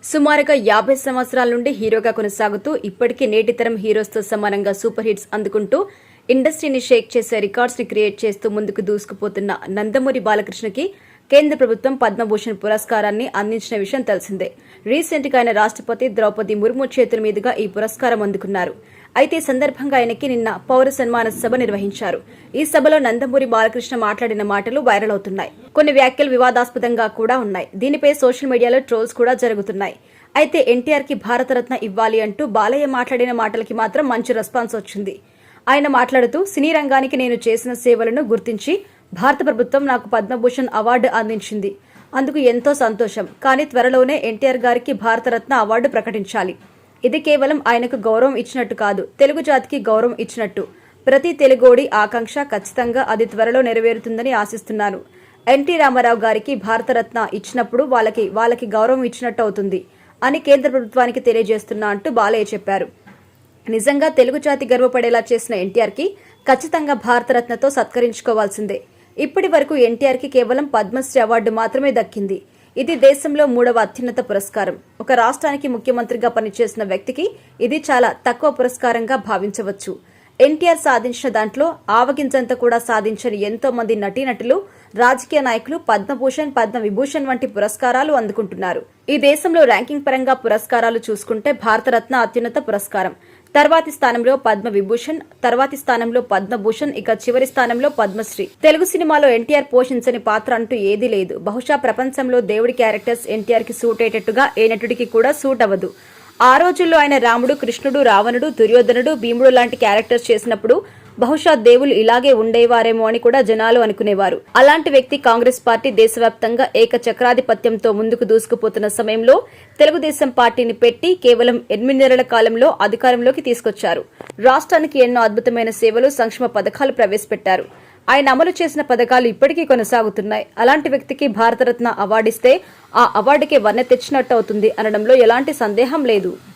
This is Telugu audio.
సుమారుగా 50 సంవత్సరాల నుండి హీరోగా కొనసాగుతూ ఇప్పటికీ నేటితరం హీరోస్తో సమానంగా సూపర్ హిట్స్ అందుకుంటూ ఇండస్ట్రీని షేక్ చేసే రికార్డ్స్ ని క్రియేట్ చేస్తూ ముందుకు దూసుకుపోతున్న నందమూరి బాలకృష్ణకి కేంద్ర ప్రభుత్వం పద్మభూషణ్ పురస్కారాన్ని అందించిన విషయం తెలిసిందే. రీసెంట్ గా ఆయన రాష్ట్రపతి ద్రౌపది ముర్ము చేతుల మీదుగా ఈ పురస్కారం అందుకున్నారు. అయితే ఈ సందర్భంగా ఆయనకి నిన్న పౌర సన్మాన సభ నిర్వహించారు. ఈ సభలో నందమూరి బాలకృష్ణ మాట్లాడిన మాటలు వైరల్ అవుతున్నాయి. కొన్ని వ్యాఖ్యలు వివాదాస్పదంగా కూడా ఉన్నాయి. దీనిపై సోషల్ మీడియాలో ట్రోల్స్ కూడా జరుగుతున్నాయి. అయితే ఎన్టీఆర్ కి భారతరత్న ఇవ్వాలి అంటూ బాలయ్య మాట్లాడిన మాటలకి మాత్రం మంచి రెస్పాన్స్ వచ్చింది. ఆయన మాట్లాడుతూ సినీ రంగానికి నేను చేసిన సేవలను గుర్తించి భారత ప్రభుత్వం నాకు పద్మభూషణ్ అవార్డు అందించింది. అందుకు ఎంతో సంతోషం. కానీ త్వరలోనే ఎన్టీఆర్ గారికి భారతరత్న అవార్డు ప్రకటించాలి. ఇది కేవలం ఆయనకు గౌరవం ఇచ్చినట్టు కాదు, తెలుగు జాతికి గౌరవం ఇచ్చినట్టు. ప్రతి తెలుగోడి ఆకాంక్ష ఖచ్చితంగా అది త్వరలో నెరవేరుతుందని ఆశిస్తున్నాను. ఎన్టీ రామారావు గారికి భారతరత్న ఇచ్చినప్పుడు వాళ్ళకి గౌరవం ఇచ్చినట్టు అవుతుంది అని కేంద్ర ప్రభుత్వానికి తెలియజేస్తున్నా అంటూ బాలయ్య చెప్పారు. నిజంగా తెలుగు జాతి గర్వపడేలా చేసిన ఎన్టీఆర్ కి ఖచ్చితంగా భారతరత్నతో సత్కరించుకోవాల్సిందే. ఇప్పటి వరకు ఎన్టీఆర్ కి కేవలం పద్మశ్రీ అవార్డు మాత్రమే దక్కింది. ఇది దేశంలో 3వ అత్యున్నత పురస్కారం. ఒక రాష్ట్రానికి ముఖ్యమంత్రిగా పనిచేసిన వ్యక్తికి ఇది చాలా తక్కువ పురస్కారంగా భావించవచ్చు. ఎన్టీఆర్ సాధించిన దాంట్లో ఆవగింజంత కూడా సాధించని ఎంతో మంది నటీనటులు, రాజకీయ నాయకులు పద్మభూషణ్, పద్మవిభూషణ్ వంటి పురస్కారాలు అందుకుంటున్నారు. ఈ దేశంలో ర్యాంకింగ్ పరంగా పురస్కారాలు చూసుకుంటే భారతరత్న అత్యున్నత పురస్కారం. తర్వాతి స్థానంలో పద్మవిభూషణ్, తర్వాతి స్థానంలో పద్మభూషణ్, ఇక చివరి స్థానంలో పద్మశ్రీ. తెలుగు సినిమాలో ఎన్టీఆర్ పోషించని పాత్ర అంటూ ఏదీ లేదు. బహుశా ప్రపంచంలో దేవుడి క్యారెక్టర్స్ ఎన్టీఆర్ కి సూట్ అయ్యేటట్టుగా ఏ నటుడికి కూడా సూట్ అవ్వదు. ఆ రోజుల్లో ఆయన రాముడు, కృష్ణుడు, రావణుడు, దుర్యోధనుడు, భీముడు లాంటి క్యారెక్టర్స్ చేసినప్పుడు బహుశా దేవులు ఇలాగే ఉండేవారేమో అని కూడా జనాలు అనుకునేవారు. అలాంటి వ్యక్తి కాంగ్రెస్ పార్టీ దేశవ్యాప్తంగా ఏకచక్రాధిపత్యంతో ముందుకు దూసుకుపోతున్న సమయంలో తెలుగుదేశం పార్టీని పెట్టి కేవలం 8 నెలల కాలంలో అధికారంలోకి తీసుకొచ్చారు. రాష్ట్రానికి ఎన్నో అద్భుతమైన సేవలు, సంక్షేమ పథకాలు ప్రవేశపెట్టారు. ఆయన అమలు చేసిన పథకాలు ఇప్పటికీ కొనసాగుతున్నాయి. అలాంటి వ్యక్తికి భారతరత్న అవార్డిస్తే ఆ అవార్డుకి వన్నె తెచ్చినట్టు అవుతుంది అనడంలో ఎలాంటి సందేహం లేదు.